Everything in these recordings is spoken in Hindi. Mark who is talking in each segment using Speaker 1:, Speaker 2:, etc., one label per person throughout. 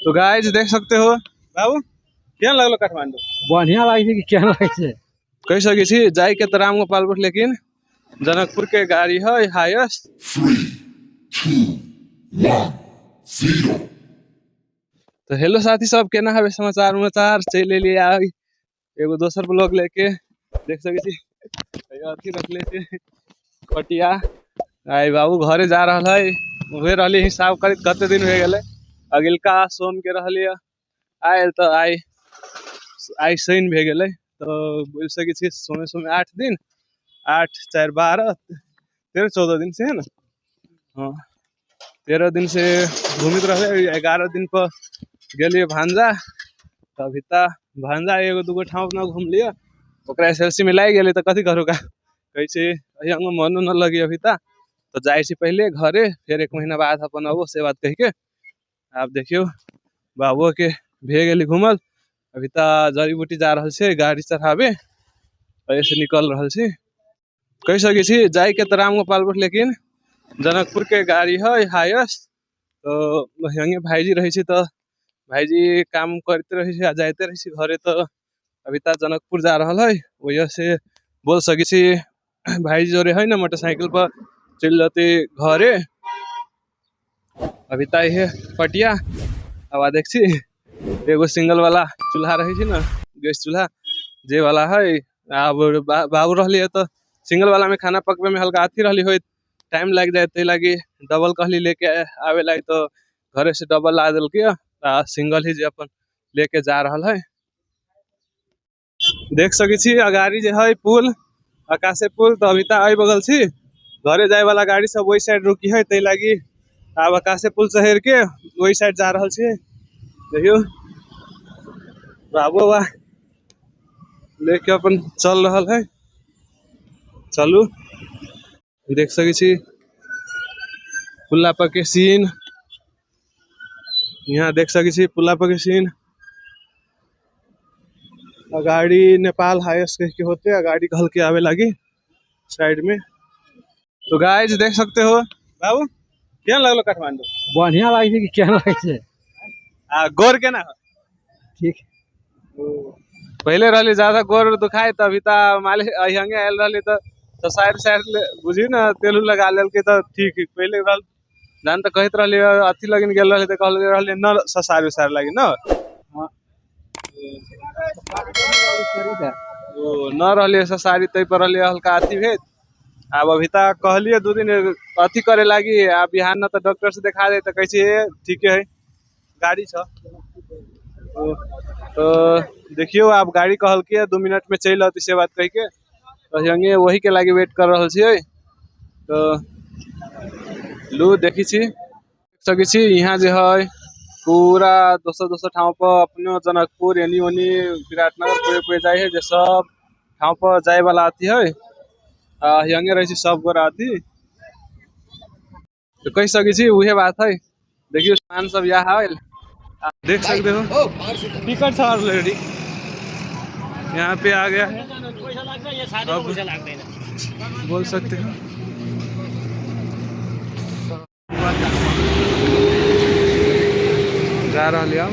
Speaker 1: तो गाइस देख सकते हो बाबू क्या लगलो काठमांडू
Speaker 2: बढ़िया लगे कि क्या लगे
Speaker 1: कह सके छी जाय के राम गोपालपुर लेकिन जनकपुर के गाड़ी है हाईएस्ट
Speaker 3: 3, 2, 1, 0।
Speaker 1: तो हेलो साथी सब केना हवे समाचार उमाचार चल लिए एगो दोसर ब्लॉग लेके देख सके छी अथी रख ले पटिया आई बाबू घरे जा रहा है उहे रहली हिसाब कर कते दिन हो गए अगिलका सोम के रहली आयल तो आई शनि भे गए तो बोल सके छी सोमे सोमे 8 दिन 8 4 12 13 14 दिन से है ना। हाँ 13 दिन से घूमित रहे 11 दिन पर गलिए भांजा अभी भांजा एगो दूगो ठाव अपना घूम लिया ओकरा एसएलसी में लाग गए तो कथी करू का कैसे मनो न लगी अभी तो जाए से पहले घरे फिर 1 महीना बाद अपन अबो से बात कह के आप देखियो बाबू के भे गए घूमल अभी जड़ी बूटी जा रहा है गाड़ी चढ़ावे ऐसे निकल रहा है कह सके छी जाए के राम गोपालपुर लेकिन जनकपुर के गाड़ी है हाईएस्ट तो हंगे भाईजी रही तो भाईजी काम करते रही जाते रही घरे तो अभी जनकपुर जा रहा है वजह से बोल सके छी भाईजी जोरे है ना मोटरसाइकिल पर चल जाते घरे अभी ये पटिया अब देख छी एगो सिंगल वाला चूल्हा रही ना गैस चूल्हा जे वाला है अब बाबू रही तो सिंगल वाला में खाना पकवे में हल्का अथी रही हो टाइम लग जाए ते लगी डबल कहली लेके आवे लगी तो घरे से डबल ला दिल के सिंगल ही जे अपन लेके जा रहा है देख सके छी अगाड़ी जे है पुल आकाशे पुल तो अभी आई बगल छी घरे जाए वाला गाड़ी सब वही साइड रुकी है ते लगी अब आकाशे पुल चढ़ के वही साइड जा रहा है देखियो बाबू वाह लेके अपन चल रहा है चलू देख सके छी पुल्ला पर के सीन यहाँ देख सके छी पुल्ला पर के सीन गाड़ी नेपाल हाईएस्ट कह के होते गाड़ी कहल के आवे लगी साइड में तो गाइस देख सकते हो बाबू क्या लगलो काठमांडू
Speaker 2: बढ़िया लगे कि क्या लगे
Speaker 1: गोर के ना
Speaker 2: ठीक
Speaker 1: पहले रही ज्यादा गोर दुखाए तो अभी मालिक हंगे आयल रही तो साइड बुझी ना तेलू लगा लेल के तो ठीक पहले जान तो कहते रही अथी लगिन गेल रही तो कहल रही न ससार उसार लगी न न रही ससारी तै पर रही हल्का अथी भेज अब अभी कहलिए 2 दिन अथी करे लगी अब बिहान न तो डॉक्टर से दिखा दे तो कैसे ठीक है गाड़ी छ तो देखियो आप गाड़ी कहल के 2 मिनट में चल आती से बात कह के तो हंगे वही के लागे वेट कर रहा छे तो लू देखी छी सके छी यहाँ जे है पूरा दोसर ठाव पर अपने जनकपुर एनी ओनी विराटनगर पूरे पूरे जाए है जे सब ठाव पर जाए वाला आती है हंगे रही सब गोरा आती तो कह सके छी उहे बात है देखियो सामान सब यहाँ है देख सकते हो टिकट था ऑलरेडी यहाँ पे आ गया है अब बोल सकते हो जा रहा लिया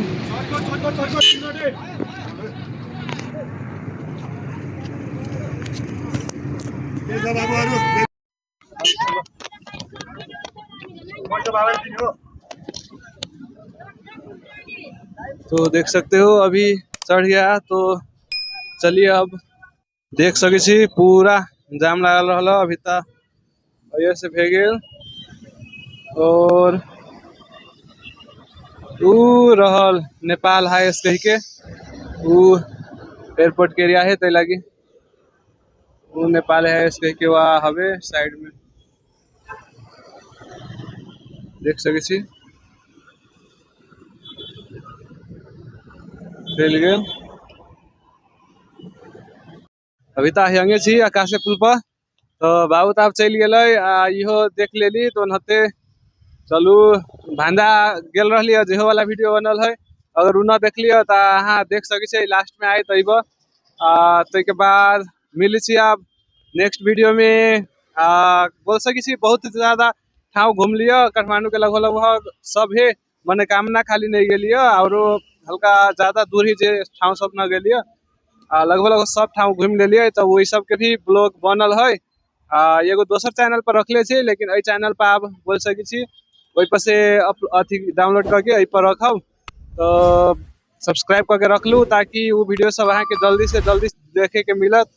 Speaker 1: तो देख सकते हो अभी चढ़ गया तो चलिए अब देख सके छी पूरा जाम लागल रहा अभी तक से भे गेल और रहल नेपाल हाईएस्ट कह के एयरपोर्ट के एरिया है ते लगी नेपाल हाईएस्ट कह के वहाँ हवे साइड में देख सके छी चल गए अभी हंगे छी आकाशे पुल पर तो बाबू तो चल गए इहो देख लेली तो नहते चलू भांजा गेल रही जेहो वाला वीडियो बनल है अगर उ न देख लियो तो अहाँ देख सके लास्ट में आए तब तो के बाद मिली छी आप नेक्स्ट वीडियो में बोल सके बहुत ज्यादा ठाव घूम लियो काठमांडू के लगभग सब है मनोकामना खाली नहीं गेलिए और हल्का ज़्यादा दूर ही जे ठाव सब न गेलिए लगभग सब ठाव घूम लेलिए तो वही सब के भी ब्लॉग बनल है एगो दोसर चैनल पर रखले छी लेकिन एहि चैनल पर आप बोल सकी छी वही पर से अथी डाउनलोड करके एहि पर रखब तो सब्सक्राइब करके रख लूँ ताकि वो वीडियो सब अहाँ के जल्दी से जल्दी देखे के मिलत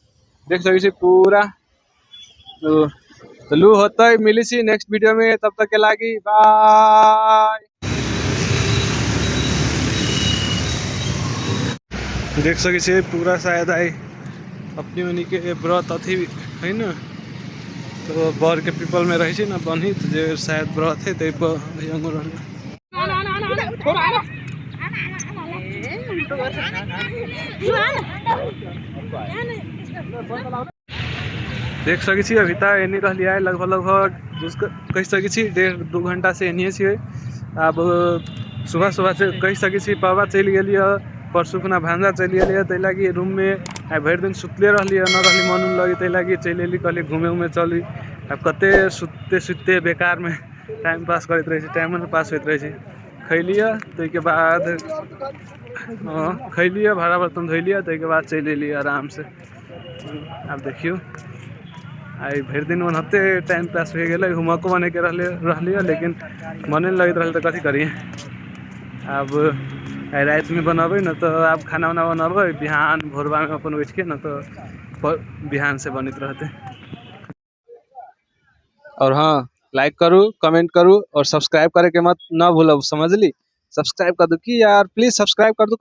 Speaker 1: देख सकी छी पूरा तो लू होता है मिली सी नेक्स्ट वीडियो में तब तक के लागी बाय। देख सके छे पूरा शायद आई अपनी मनी के व्रत अथी है न तो बर के पीपल में रही ना बनित जे शायद व्रत है ते पर देख सके छी अभी तक एनी रहली है लगभग कह सके छी 1.5-2 घंटा से एनिए छी अब सुबह सुबह से कह सके छी पावा चल गेलिए परसू खुना भांजा चल गेलिए ते लगी रूम में भर दिन सुतले रहली न रहली मन लगी ते लगी चल एली कहली घूमे उमे चली अब कते सुते सुते बेकार में टाइम पास करते रहे टाइम पास होते रहे खैलिए तो के बाद खैलिए भाड़ा बर्तन धोलिए तो के बाद चल एली आराम से। अब देखियो आई भर दिन ओनहते टाइम पास हो गए होमवर्को बने के रहलिए लेकिन मने नहीं लगित रहा तो कथी करिए अब रात में बनबे न तो अब खाना वाना बनबे बिहान भोरबा में अपन उठ के न तो बिहान से बनित रहते। और हाँ लाइक करू कमेंट करू और सब्सक्राइब करे के मत ना भूलो समझ ली सब्सक्राइब कर दो कि यार प्लीज सब्सक्राइब कर दो।